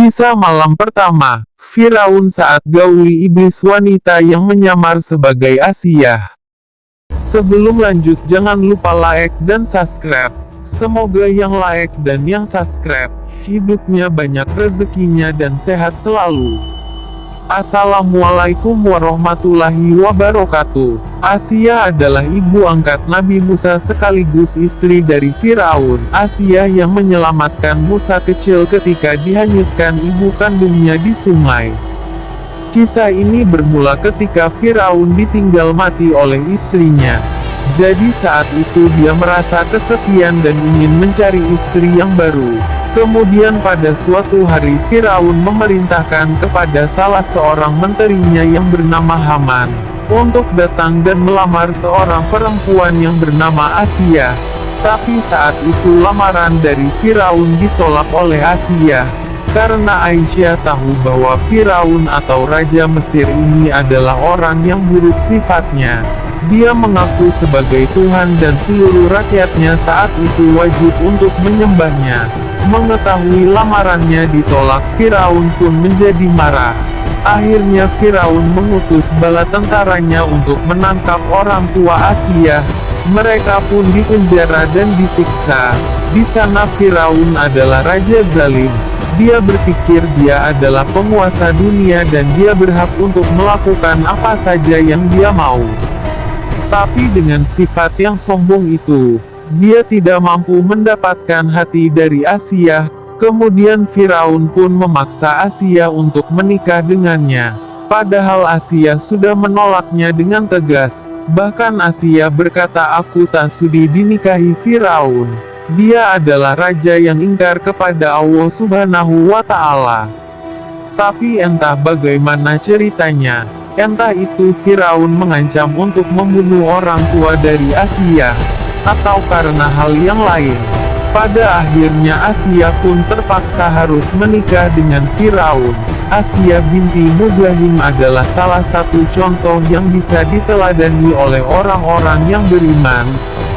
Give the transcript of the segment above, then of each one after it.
Kisah malam pertama, Firaun saat gauli iblis wanita yang menyamar sebagai Asiyah. Sebelum lanjut jangan lupa like dan subscribe. Semoga yang like dan yang subscribe, hidupnya banyak rezekinya dan sehat selalu. Assalamualaikum warahmatullahi wabarakatuh. Asiyah adalah ibu angkat Nabi Musa sekaligus istri dari Firaun. Asiyah yang menyelamatkan Musa kecil ketika dihanyutkan ibu kandungnya di sungai. Kisah ini bermula ketika Firaun ditinggal mati oleh istrinya. Jadi saat itu dia merasa kesepian dan ingin mencari istri yang baru. Kemudian pada suatu hari Firaun memerintahkan kepada salah seorang menterinya yang bernama Haman untuk datang dan melamar seorang perempuan yang bernama Asiyah. Tapi saat itu lamaran dari Firaun ditolak oleh Asiyah, karena Aisyah tahu bahwa Firaun atau Raja Mesir ini adalah orang yang buruk sifatnya. Dia mengaku sebagai Tuhan dan seluruh rakyatnya saat itu wajib untuk menyembahnya. Mengetahui lamarannya ditolak, Firaun pun menjadi marah. Akhirnya Firaun mengutus bala tentaranya untuk menangkap orang tua Asiyah. Mereka pun dipenjara dan disiksa. Di sana Firaun adalah raja zalim. Dia berpikir dia adalah penguasa dunia dan dia berhak untuk melakukan apa saja yang dia mau. Tapi dengan sifat yang sombong itu, dia tidak mampu mendapatkan hati dari Asiyah. Kemudian Firaun pun memaksa Asiyah untuk menikah dengannya. Padahal Asiyah sudah menolaknya dengan tegas. Bahkan Asiyah berkata, "Aku tak sudi dinikahi Firaun. Dia adalah raja yang ingkar kepada Allah Subhanahu wa Ta'ala." Tapi entah bagaimana ceritanya, entah itu Firaun mengancam untuk membunuh orang tua dari Asiyah, atau karena hal yang lain. Pada akhirnya Asiyah pun terpaksa harus menikah dengan Firaun. Asiyah binti Muzahim adalah salah satu contoh yang bisa diteladani oleh orang-orang yang beriman,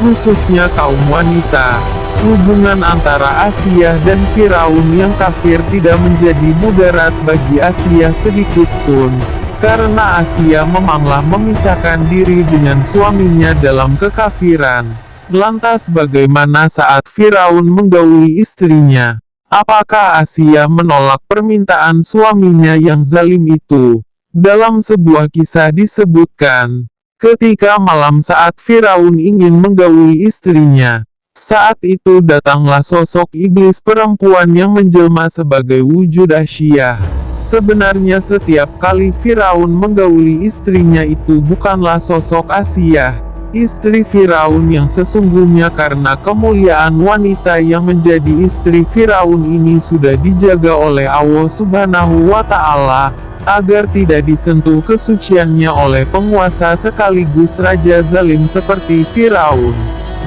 khususnya kaum wanita. Hubungan antara Asiyah dan Firaun yang kafir tidak menjadi mudarat bagi Asiyah sedikit pun, karena Asiyah memanglah memisahkan diri dengan suaminya dalam kekafiran. Lantas bagaimana saat Firaun menggauli istrinya? Apakah Asiyah menolak permintaan suaminya yang zalim itu? Dalam sebuah kisah disebutkan, ketika malam saat Firaun ingin menggauli istrinya, saat itu datanglah sosok iblis perempuan yang menjelma sebagai wujud Asiyah. Sebenarnya setiap kali Firaun menggauli istrinya itu bukanlah sosok Asiyah, istri Firaun yang sesungguhnya, karena kemuliaan wanita yang menjadi istri Firaun ini sudah dijaga oleh Allah Subhanahu wa Ta'ala, agar tidak disentuh kesuciannya oleh penguasa sekaligus raja zalim seperti Firaun.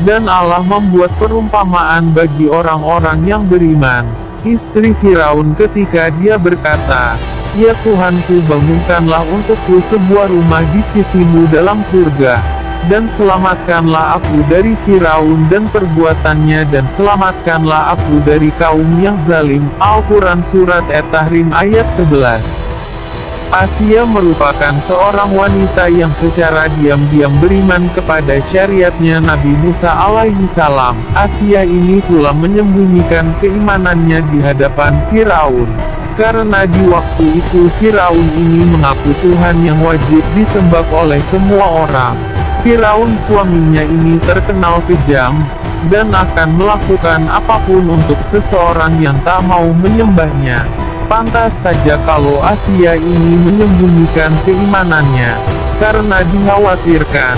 Dan Allah membuat perumpamaan bagi orang-orang yang beriman. Istri Firaun ketika dia berkata, "Ya Tuhanku, bangunkanlah untukku sebuah rumah di sisimu dalam surga, dan selamatkanlah aku dari Firaun dan perbuatannya, dan selamatkanlah aku dari kaum yang zalim." Al-Quran Surat At-Tahrim ayat 11. Asiyah merupakan seorang wanita yang secara diam-diam beriman kepada syariatnya Nabi Musa alaihi salam. Asiyah ini pula menyembunyikan keimanannya di hadapan Firaun, karena di waktu itu Firaun ini mengaku Tuhan yang wajib disembah oleh semua orang. Firaun suaminya ini terkenal kejam, dan akan melakukan apapun untuk seseorang yang tak mau menyembahnya. Pantas saja kalau Asiyah ini menyembunyikan keimanannya, karena dikhawatirkan,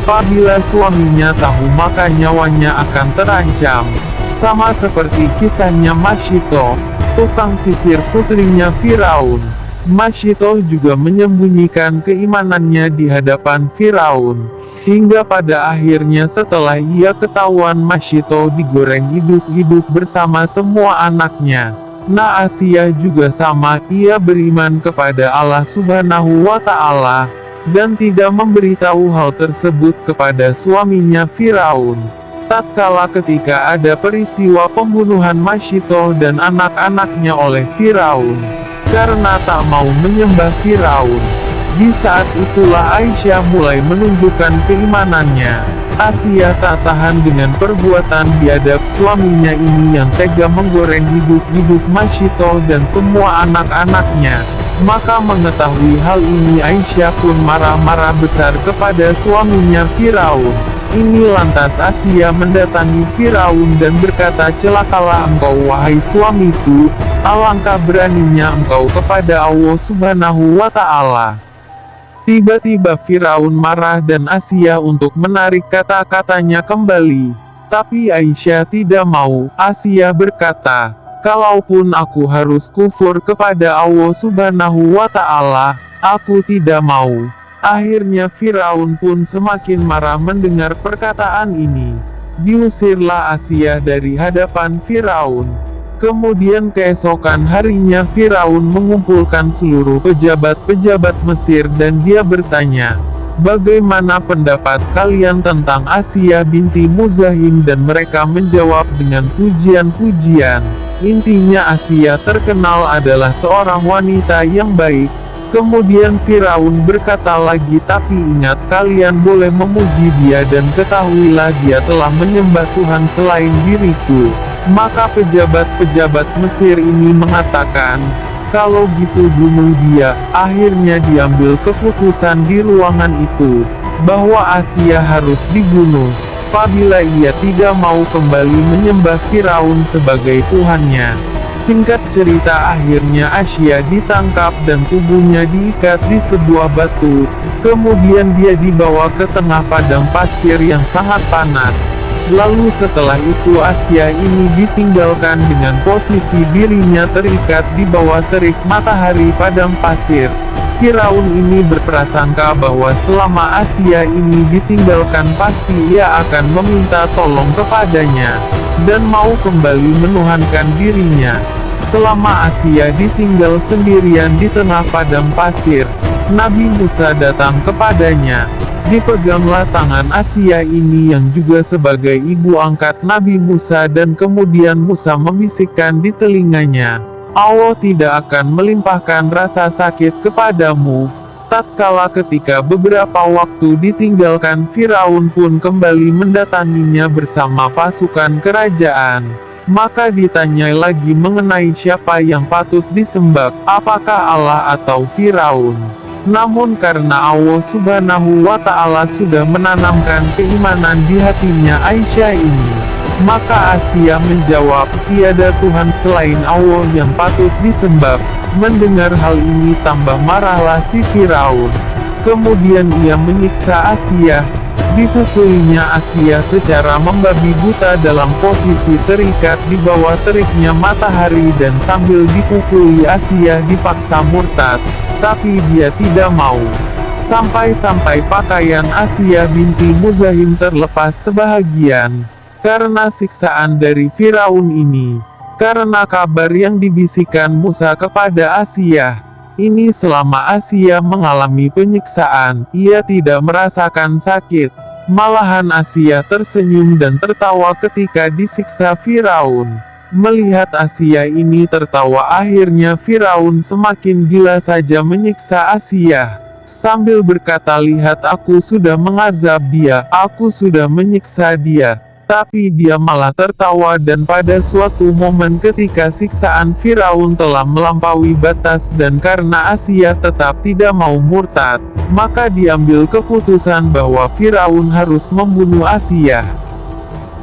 apabila suaminya tahu maka nyawanya akan terancam. Sama seperti kisahnya Masyito, tukang sisir putrinya Firaun. Masyito juga menyembunyikan keimanannya di hadapan Firaun, hingga pada akhirnya setelah ia ketahuan Masyito digoreng hidup-hidup bersama semua anaknya. Nah, Asiyah juga sama, ia beriman kepada Allah Subhanahu wa Ta'ala, dan tidak memberitahu hal tersebut kepada suaminya Firaun. tatkala ketika ada peristiwa pembunuhan Masyitoh dan anak-anaknya oleh Firaun, karena tak mau menyembah Firaun. Di saat itulah Aisyah mulai menunjukkan keimanannya. Asia tak tahan dengan perbuatan biadab suaminya ini yang tega menggoreng hidup-hidup Masyitoh dan semua anak-anaknya. Maka mengetahui hal ini Aisyah pun marah-marah besar kepada suaminya Firaun. Ini lantas Asia mendatangi Firaun dan berkata, "Celakalah engkau wahai suamiku, alangkah beraninya engkau kepada Allah Subhanahu wa Ta'ala." Tiba-tiba Firaun marah dan Asia untuk menarik kata-katanya kembali. Tapi Aisyah tidak mau. Asia berkata, "Kalaupun aku harus kufur kepada Allah Subhanahu wa Ta'ala, aku tidak mau." Akhirnya Firaun pun semakin marah mendengar perkataan ini. Diusirlah Asia dari hadapan Firaun. Kemudian keesokan harinya Firaun mengumpulkan seluruh pejabat-pejabat Mesir dan dia bertanya, "Bagaimana pendapat kalian tentang Asia binti Muzahim?" Dan mereka menjawab dengan pujian-pujian. Intinya Asia terkenal adalah seorang wanita yang baik. Kemudian Firaun berkata lagi, "Tapi ingat, kalian boleh memuji dia dan ketahuilah dia telah menyembah Tuhan selain diriku." Maka pejabat-pejabat Mesir ini mengatakan, "Kalau gitu bunuh dia." Akhirnya diambil keputusan di ruangan itu, bahwa Asia harus dibunuh, apabila ia tidak mau kembali menyembah Firaun sebagai Tuhannya. Singkat cerita, akhirnya Asia ditangkap dan tubuhnya diikat di sebuah batu. Kemudian dia dibawa ke tengah padang pasir yang sangat panas. Lalu setelah itu Asia ini ditinggalkan dengan posisi dirinya terikat di bawah terik matahari padang pasir. Firaun ini berprasangka bahwa selama Asia ini ditinggalkan pasti ia akan meminta tolong kepadanya, dan mau kembali menuhankan dirinya. Selama Asia ditinggal sendirian di tengah padang pasir, Nabi Musa datang kepadanya. Dipeganglah tangan Asia ini yang juga sebagai ibu angkat Nabi Musa dan kemudian Musa membisikkan di telinganya, "Allah tidak akan melimpahkan rasa sakit kepadamu." Tatkala ketika beberapa waktu ditinggalkan, Firaun pun kembali mendatanginya bersama pasukan kerajaan. Maka ditanyai lagi mengenai siapa yang patut disembah, apakah Allah atau Firaun. Namun karena Allah Subhanahu wa Ta'ala sudah menanamkan keimanan di hatinya Aisyah ini, maka Asia menjawab, "Tiada Tuhan selain Allah yang patut disembah." Mendengar hal ini tambah marahlah si Firaun. Kemudian ia menyiksa Asia. Dipukulinya Asia secara membabi buta dalam posisi terikat di bawah teriknya matahari, dan sambil dipukuli Asia dipaksa murtad. Tapi dia tidak mau. Sampai-sampai pakaian Asia binti Muzahim terlepas sebahagian. Karena siksaan dari Firaun ini. Karena kabar yang dibisikkan Musa kepada Asia. Ini selama Asia mengalami penyiksaan, ia tidak merasakan sakit. Malahan Asia tersenyum dan tertawa ketika disiksa Firaun. Melihat Asia ini tertawa, akhirnya Firaun semakin gila saja menyiksa Asia. Sambil berkata, "Lihat, aku sudah mengazab dia, aku sudah menyiksa dia." Tapi dia malah tertawa, dan pada suatu momen ketika siksaan Firaun telah melampaui batas dan karena Asia tetap tidak mau murtad, maka diambil keputusan bahwa Firaun harus membunuh Asia.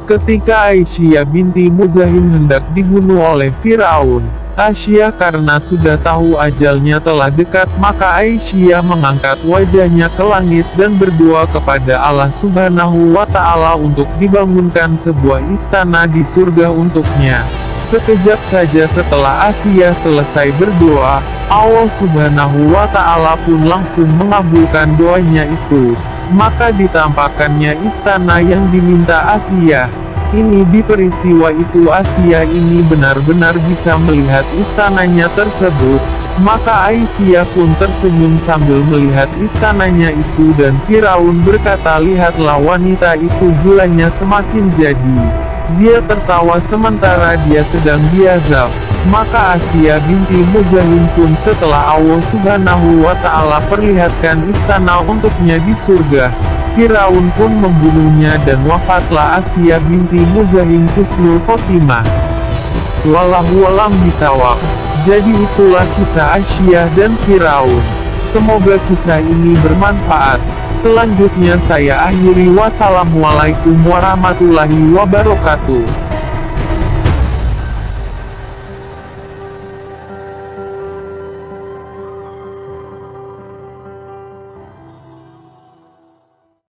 Ketika Aisyah binti Muzahim hendak dibunuh oleh Firaun, Asia karena sudah tahu ajalnya telah dekat, maka Aisyah mengangkat wajahnya ke langit dan berdoa kepada Allah Subhanahu wa Ta'ala untuk dibangunkan sebuah istana di surga untuknya. Sekejap saja setelah Asia selesai berdoa, Allah Subhanahu wa Ta'ala pun langsung mengabulkan doanya itu. Maka ditampakkannya istana yang diminta Asia. Ini di peristiwa itu Asia ini benar-benar bisa melihat istananya tersebut. Maka Aisyah pun tersenyum sambil melihat istananya itu dan Firaun berkata, lihatlah wanita itu gulanya semakin jadi. Dia tertawa sementara dia sedang diazab. Maka Asia binti Muzahim pun setelah Allah Subhanahu wa Ta'ala perlihatkan istana untuknya di surga, Firaun pun membunuhnya dan wafatlah Asia binti Muzahim husnul khotimah. Wallahu a'lam bishawab. Jadi itulah kisah Asia dan Firaun. Semoga kisah ini bermanfaat. Selanjutnya saya akhiri, wassalamualaikum warahmatullahi wabarakatuh.